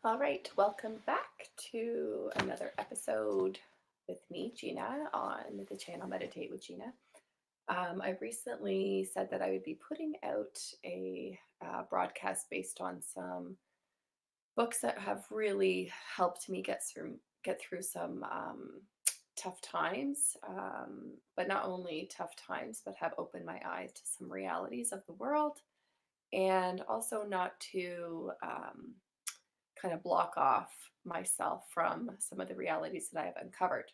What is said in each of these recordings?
All right, welcome back to another episode with me, Gina, on the channel Meditate with Gina. I recently said that I would be putting out a broadcast based on some books that have really helped me get through some tough times, but not only tough times, but have opened my eyes to some realities of the world, and also not to kind of block off myself from some of the realities that I have uncovered.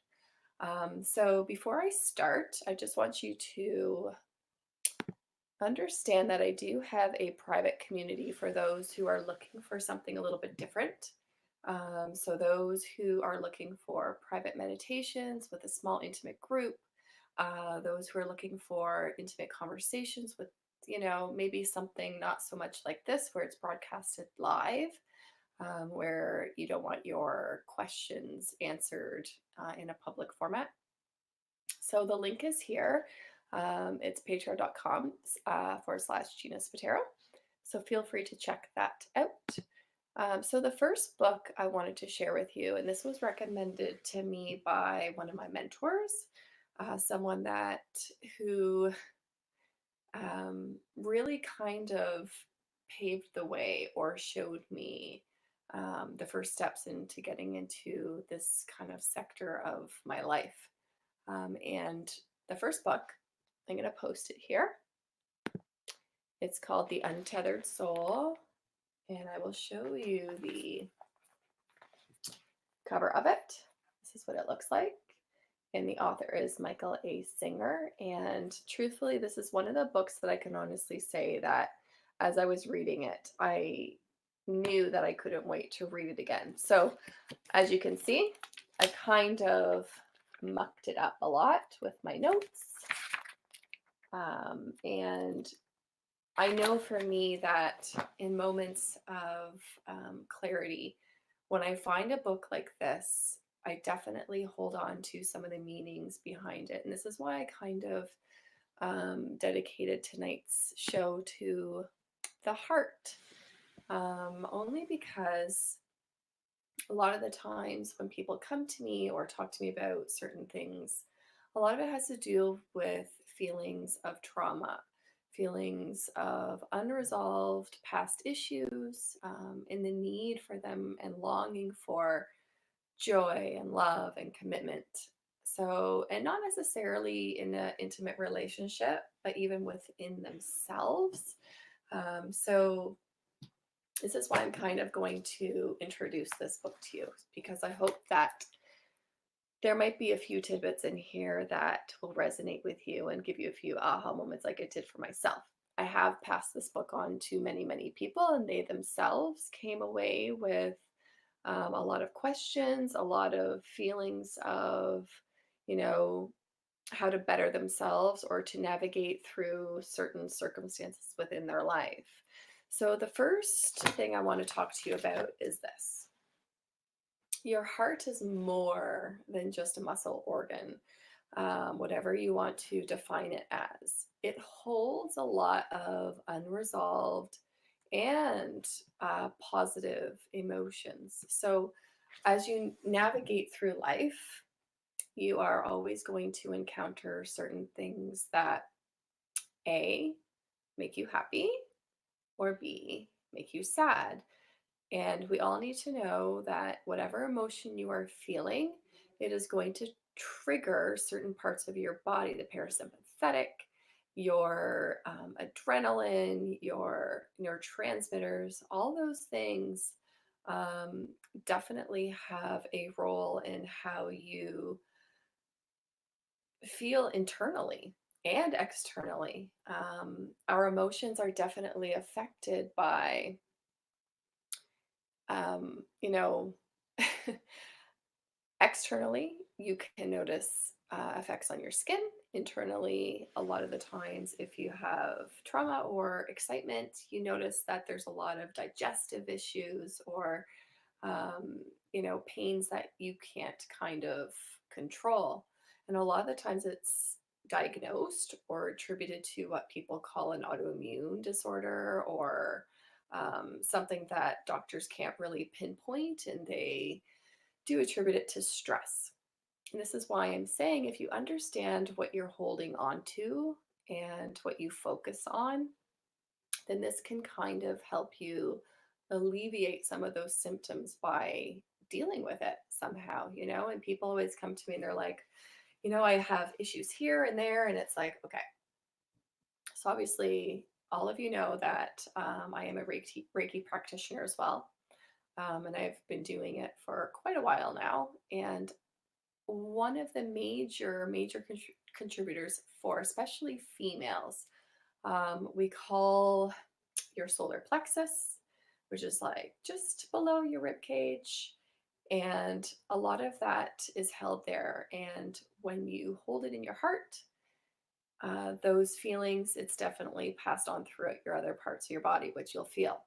So before I start, I just want you to understand that I do have a private community for those who are looking for something a little bit different. So those who are looking for private meditations with a small intimate group, those who are looking for intimate conversations with, maybe something not so much like this where it's broadcasted live, where you don't want your questions answered in a public format. So the link is here. It's patreon.com / Gina Spatero. So feel free to check that out. So the first book I wanted to share with you, and this was recommended to me by one of my mentors, someone that who really kind of paved the way or showed me the first steps into getting into this kind of sector of my life. And the first book, I'm going to post it here. It's called The Untethered Soul, and I will show you the cover of it. This is what it looks like. And the author is Michael A. Singer. And truthfully, this is one of the books that I can honestly say that as I was reading it, I knew that I couldn't wait to read it again. So as you can see, I kind of mucked it up a lot with my notes. And I know for me that in moments of clarity, when I find a book like this, I definitely hold on to some of the meanings behind it. And this is why I kind of dedicated tonight's show to the heart, only because a lot of the times when people come to me or talk to me about certain things, a lot of it has to do with feelings of trauma, feelings of unresolved past issues, and the need for them and longing for joy and love and commitment. So, and not necessarily in an intimate relationship, but even within themselves. So, this is why I'm kind of going to introduce this book to you, because I hope that there might be a few tidbits in here that will resonate with you and give you a few aha moments like it did for myself. I have passed this book on to many, many people, and they themselves came away with a lot of questions, a lot of feelings of, you know, how to better themselves or to navigate through certain circumstances within their life. So, the first thing I want to talk to you about is this: your heart is more than just a muscle organ, whatever you want to define it as. It holds a lot of unresolved and positive emotions. So, as you navigate through life, you are always going to encounter certain things that A, make you happy, or B, make you sad. And we all need to know that whatever emotion you are feeling, it is going to trigger certain parts of your body, the parasympathetic, your adrenaline, your neurotransmitters, all those things um, definitely have a role in how you feel internally and externally. Our emotions are definitely affected by, um, you know, externally, you can notice effects on your skin. Internally, a lot of the times, if you have trauma or excitement, you notice that there's a lot of digestive issues or, pains that you can't kind of control. And a lot of the times it's diagnosed or attributed to what people call an autoimmune disorder or something that doctors can't really pinpoint, and they do attribute it to stress. And this is why I'm saying if you understand what you're holding on to and what you focus on, then this can kind of help you alleviate some of those symptoms by dealing with it somehow, you know? And people always come to me and they're like, you know, I have issues here and there. And it's like, okay, so obviously, all of you know that I am a Reiki practitioner as well. And I've been doing it for quite a while now. And one of the major contributors for especially females, we call your solar plexus, which is like just below your rib cage. And a lot of that is held there. And when you hold it in your heart, those feelings, it's definitely passed on throughout your other parts of your body, which you'll feel.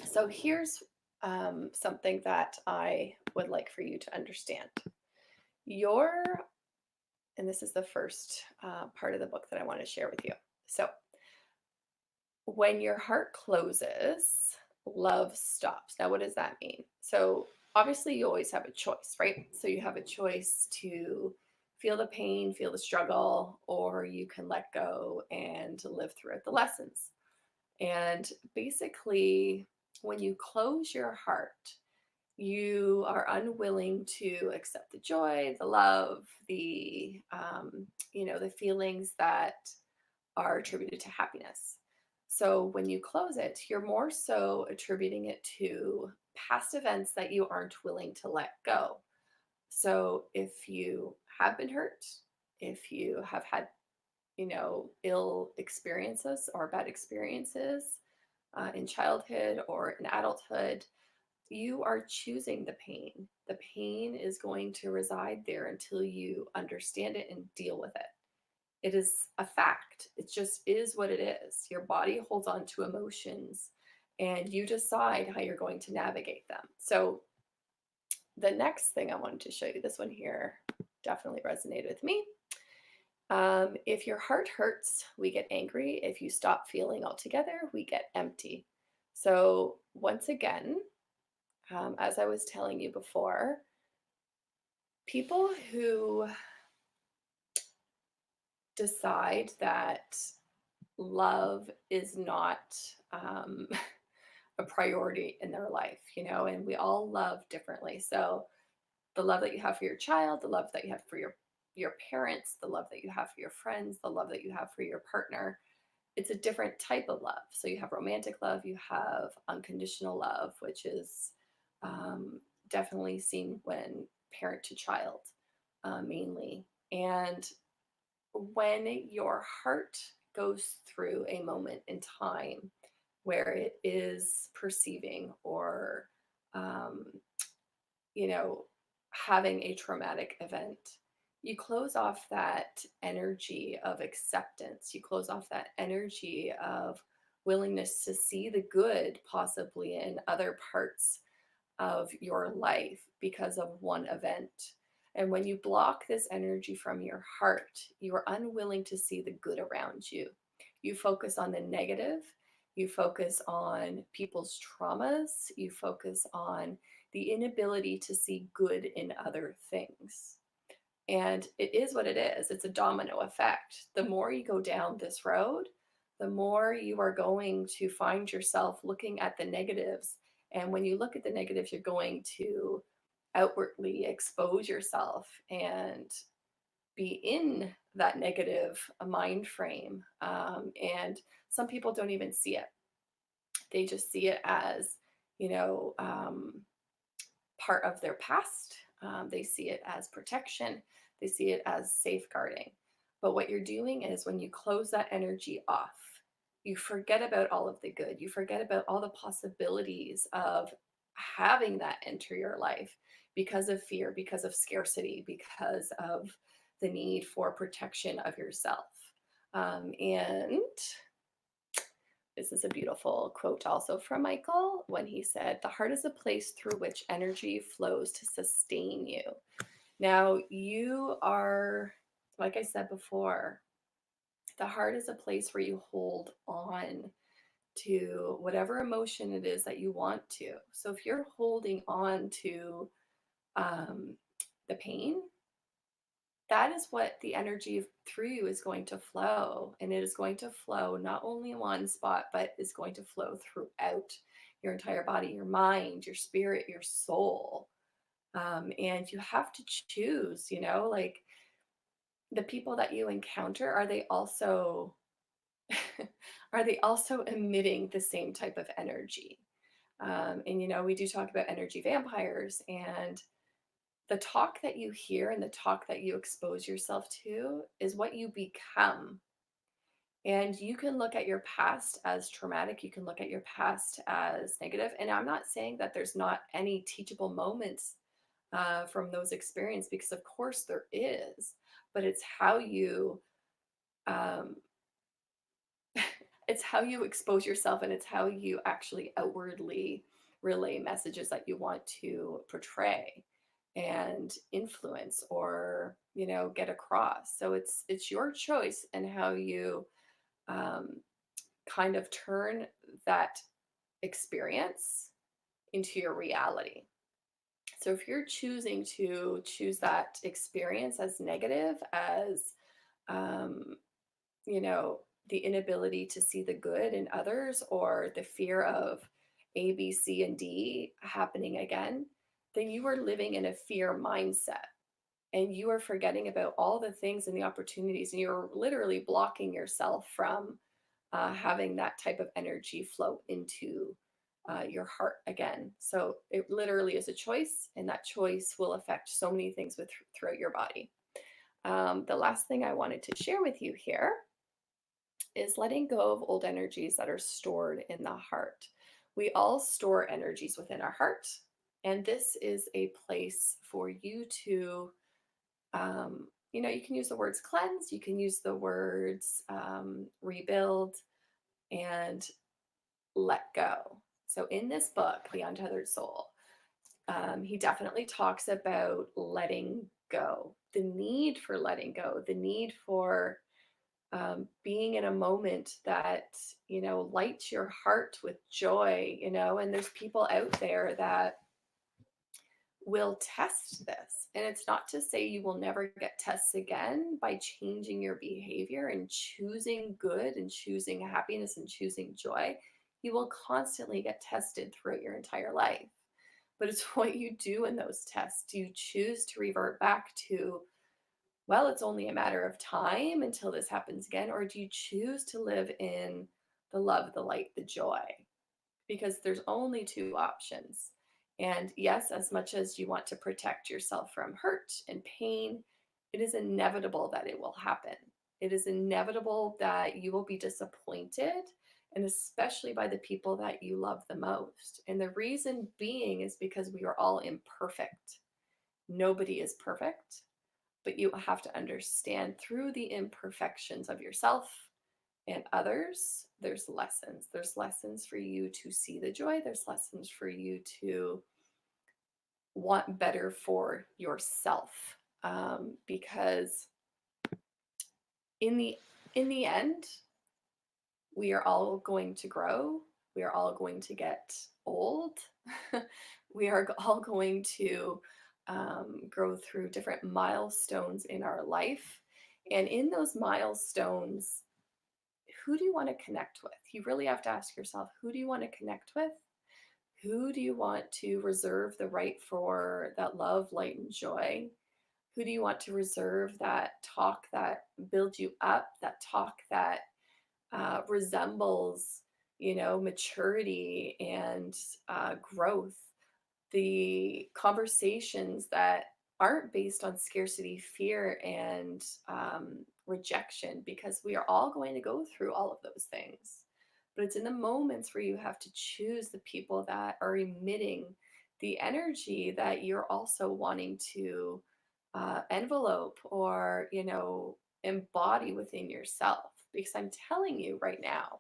So here's something that I would like for you to understand. Your, and this is the first part of the book that I want to share with you. So when your heart closes, love stops. Now, what does that mean? So obviously, you always have a choice, right? So you have a choice to feel the pain, feel the struggle, or you can let go and live through the lessons. And basically, when you close your heart, you are unwilling to accept the joy, the love, the feelings that are attributed to happiness. So when you close it, you're more so attributing it to past events that you aren't willing to let go. So if you have been hurt, if you have had, ill experiences or bad experiences in childhood or in adulthood, you are choosing the pain. The pain is going to reside there until you understand it and deal with it. It is a fact. It just is what it is. Your body holds on to emotions and you decide how you're going to navigate them. So, the next thing I wanted to show you, this one here definitely resonated with me. If your heart hurts, we get angry. If you stop feeling altogether, we get empty. So, once again, as I was telling you before, people who decide that love is not a priority in their life, and we all love differently. So the love that you have for your child, the love that you have for your parents, the love that you have for your friends, the love that you have for your partner, it's a different type of love. So you have romantic love, you have unconditional love, which is definitely seen when parent to child, mainly. And when your heart goes through a moment in time where it is perceiving or, um, you know, having a traumatic event, you close off that energy of acceptance. You close off that energy of willingness to see the good possibly in other parts of your life because of one event. And when you block this energy from your heart, you are unwilling to see the good around you. You focus on the negative, you focus on people's traumas, you focus on the inability to see good in other things. And it is what it is. It's a domino effect. The more you go down this road, the more you are going to find yourself looking at the negatives. And when you look at the negatives, you're going to outwardly expose yourself and be in that negative mind frame. And some people don't even see it, they just see it as, you know, part of their past. They see it as protection, they see it as safeguarding. But what you're doing is when you close that energy off, you forget about all of the good, you forget about all the possibilities of having that enter your life because of fear, because of scarcity, because of the need for protection of yourself. And this is a beautiful quote also from Michael when he said, "The heart is a place through which energy flows to sustain you." Now, you are, like I said before, the heart is a place where you hold on to whatever emotion it is that you want to. So if you're holding on to um, the pain, that is what the energy through you is going to flow. And it is going to flow not only in one spot, but is going to flow throughout your entire body, your mind, your spirit, your soul. And you have to choose, like the people that you encounter, are they also emitting the same type of energy? And we do talk about energy vampires, and the talk that you hear and the talk that you expose yourself to is what you become. And you can look at your past as traumatic, you can look at your past as negative. And I'm not saying that there's not any teachable moments from those experiences, because of course there is, but um, it's how you expose yourself, and it's how you actually outwardly relay messages that you want to portray and influence, or get across. So it's your choice and how you um, kind of turn that experience into your reality. So if you're choosing to choose that experience as negative, as um, you know, the inability to see the good in others, or the fear of A, B, C, and D happening again, then you are living in a fear mindset, and you are forgetting about all the things and the opportunities, and you're literally blocking yourself from having that type of energy flow into your heart again. So it literally is a choice, and that choice will affect so many things throughout your body. The last thing I wanted to share with you here is letting go of old energies that are stored in the heart. We all store energies within our heart, and this is a place for you to, you can use the words cleanse, you can use the words rebuild, and let go. So, in this book, The Untethered Soul, he definitely talks about letting go, the need for letting go, the need for being in a moment that lights your heart with joy. And there's people out there that will test this, and it's not to say you will never get tests again by changing your behavior and choosing good and choosing happiness and choosing joy. You will constantly get tested throughout your entire life, but it's what you do in those tests. Do you choose to revert back to, well, it's only a matter of time until this happens again? Or do you choose to live in the love, the light, the joy? Because there's only two options. And yes, as much as you want to protect yourself from hurt and pain, it is inevitable that it will happen. It is inevitable that you will be disappointed, and especially by the people that you love the most. And the reason being is because we are all imperfect. Nobody is perfect, but you have to understand through the imperfections of yourself and others, there's lessons for you to see the joy, there's lessons for you to want better for yourself, because in the end, we are all going to grow, we are all going to get old, we are all going to grow through different milestones in our life. And in those milestones, who do you want to connect with? You really have to ask yourself, who do you want to connect with? Who do you want to reserve the right for that love, light, and joy? Who do you want to reserve that talk that builds you up, that talk that resembles, maturity and growth? The conversations that aren't based on scarcity, fear, and rejection, because we are all going to go through all of those things. But it's in the moments where you have to choose the people that are emitting the energy that you're also wanting to envelope, or, embody within yourself. Because I'm telling you right now,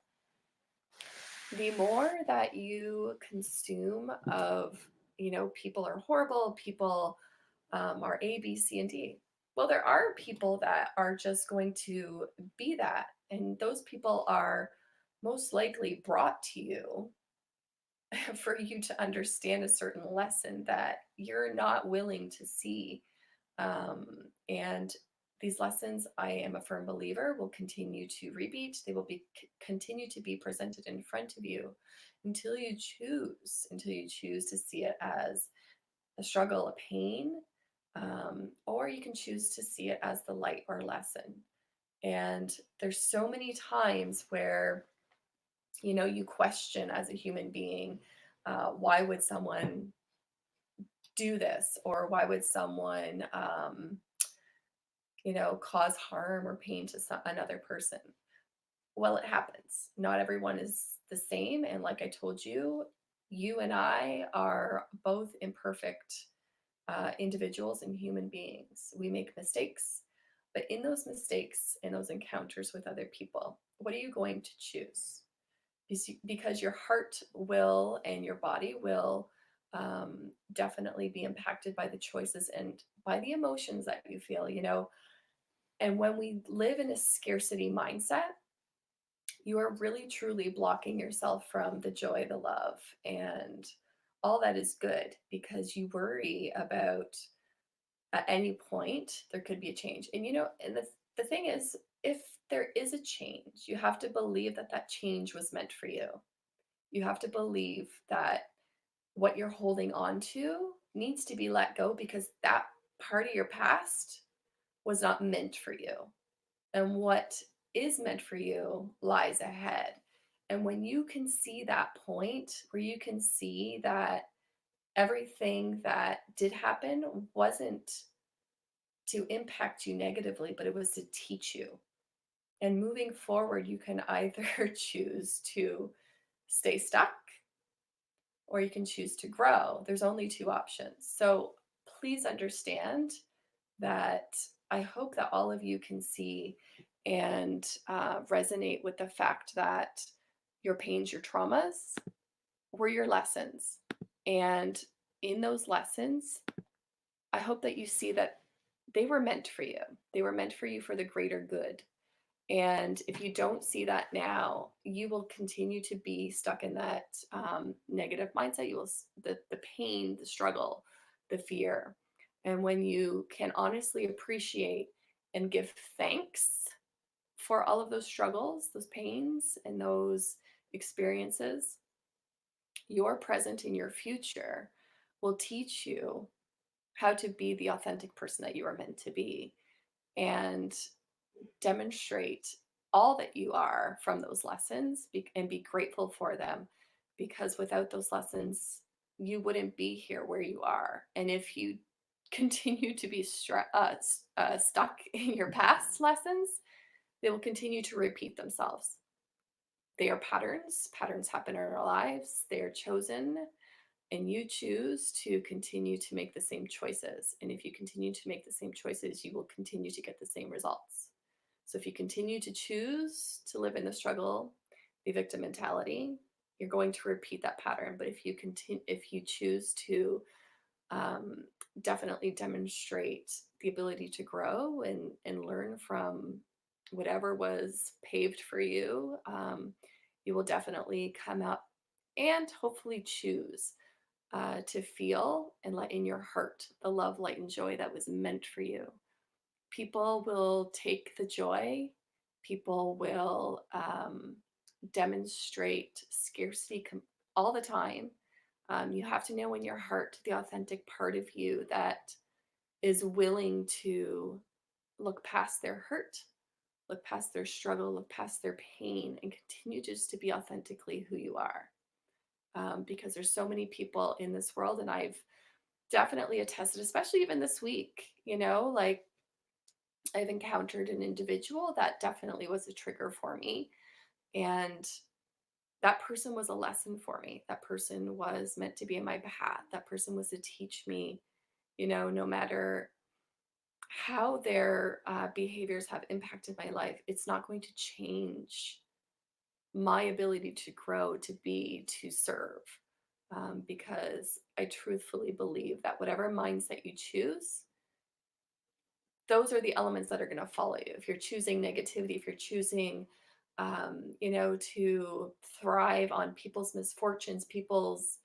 the more that you consume of, people are horrible, people are A, B, C, and D. Well, there are people that are just going to be that. And those people are most likely brought to you for you to understand a certain lesson that you're not willing to see. And these lessons, I am a firm believer, will continue to repeat. They will be continue to be presented in front of you until you choose to see it as a struggle, a pain, or you can choose to see it as the light or lesson. And there's so many times where, you question as a human being, why would someone do this, or why would someone, cause harm or pain to another person? Well, it happens. Not everyone is the same. And like I told you, you and I are both imperfect individuals and human beings. We make mistakes. But in those mistakes, in those encounters with other people, what are you going to choose? Because your heart will and your body will definitely be impacted by the choices and by the emotions that you feel. And when we live in a scarcity mindset, you are really truly blocking yourself from the joy, the love, and all that is good, because you worry about at any point there could be a change. And the thing is, if there is a change, you have to believe that that change was meant for you. You have to believe that what you're holding on to needs to be let go, because that part of your past was not meant for you. And what is meant for you lies ahead. And when you can see that point where you can see that everything that did happen wasn't to impact you negatively, but it was to teach you. And moving forward, you can either choose to stay stuck or you can choose to grow. There's only two options. So please understand that I hope that all of you can see and resonate with the fact that your pains, your traumas were your lessons. And in those lessons, I hope that you see that they were meant for you. They were meant for you for the greater good. And if you don't see that now, you will continue to be stuck in that negative mindset. You will, the pain, the struggle, the fear. And when you can honestly appreciate and give thanks for all of those struggles, those pains, and those experiences, your present and your future will teach you how to be the authentic person that you are meant to be. And demonstrate all that you are from those lessons, and be grateful for them, because without those lessons you wouldn't be here where you are. And if you continue to be stuck in your past lessons, they will continue to repeat themselves. They are patterns happen in our lives, they are chosen, and you choose to continue to make the same choices. And if you continue to make the same choices, you will continue to get the same results. So if you continue to choose to live in the struggle, the victim mentality, you're going to repeat that pattern. But if you choose to um, definitely demonstrate the ability to grow and learn from whatever was paved for you, you will definitely come up and hopefully choose to feel and let in your heart the love, light, and joy that was meant for you. People will take the joy, people will demonstrate scarcity all the time. You have to know in your heart the authentic part of you that is willing to look past their hurt, look past their struggle, look past their pain, and continue just to be authentically who you are. Because there's so many people in this world, and I've definitely attested, especially even this week, like I've encountered an individual that definitely was a trigger for me. And that person was a lesson for me. That person was meant to be in my path. That person was to teach me, no matter how their behaviors have impacted my life, it's not going to change my ability to grow, to be, to serve. Because I truthfully believe that whatever mindset you choose, those are the elements that are going to follow you. If you're choosing negativity, if you're choosing to thrive on people's misfortunes, people's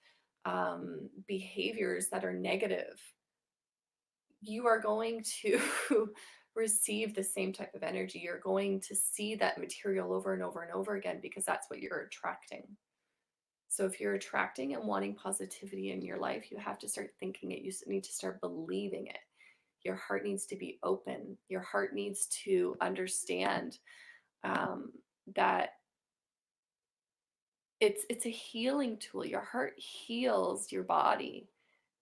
behaviors that are negative, you are going to receive the same type of energy. You're going to see that material over and over and over again because that's what you're attracting. So if you're attracting and wanting positivity in your life, you have to start thinking it. You need to start believing it. Your heart needs to be open. Your heart needs to understand um, that it's a healing tool. Your heart heals your body.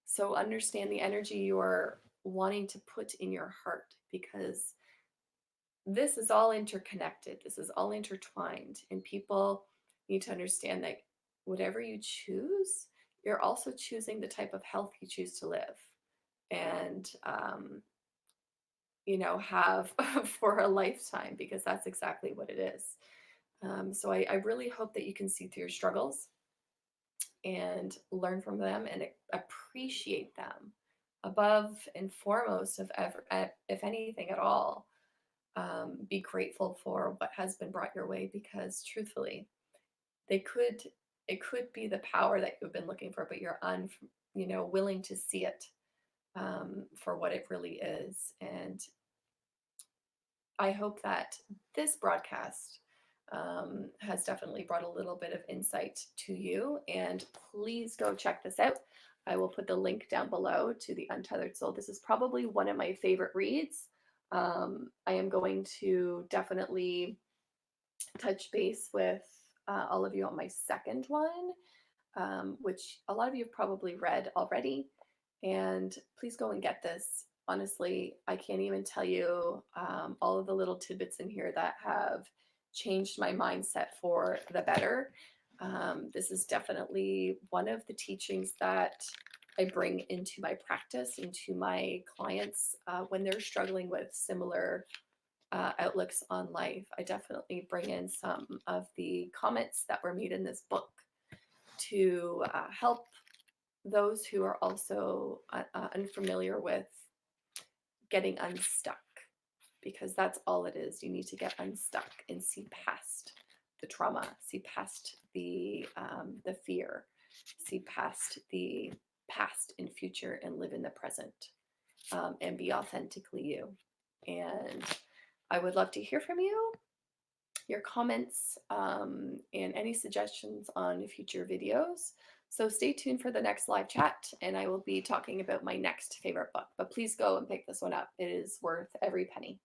So understand the energy you're wanting to put in your heart, because this is all interconnected. This is all intertwined. And people need to understand that whatever you choose, you're also choosing the type of health you choose to live and, have for a lifetime, because that's exactly what it is. So I really hope that you can see through your struggles and learn from them and appreciate them above and foremost of ever, if anything at all. Be grateful for what has been brought your way, because truthfully, they could it could be the power that you've been looking for, but you're willing to see it for what it really is. And I hope that this broadcast has definitely brought a little bit of insight to you. And please go check this out. I will put the link down below to The Untethered Soul. This is probably one of my favorite reads. I am going to definitely touch base with all of you on my second one, which a lot of you have probably read already. And please go and get this. Honestly, I can't even tell you all of the little tidbits in here that have changed my mindset for the better. This is definitely one of the teachings that I bring into my practice, into my clients when they're struggling with similar outlooks on life. I definitely bring in some of the comments that were made in this book to help those who are also unfamiliar with getting unstuck, because that's all it is. You need to get unstuck and see past the trauma, see past the fear, see past the past and future, and live in the present, and be authentically you. And I would love to hear from you, your comments, and any suggestions on future videos. So stay tuned for the next live chat, and I will be talking about my next favorite book. But please go and pick this one up. It is worth every penny.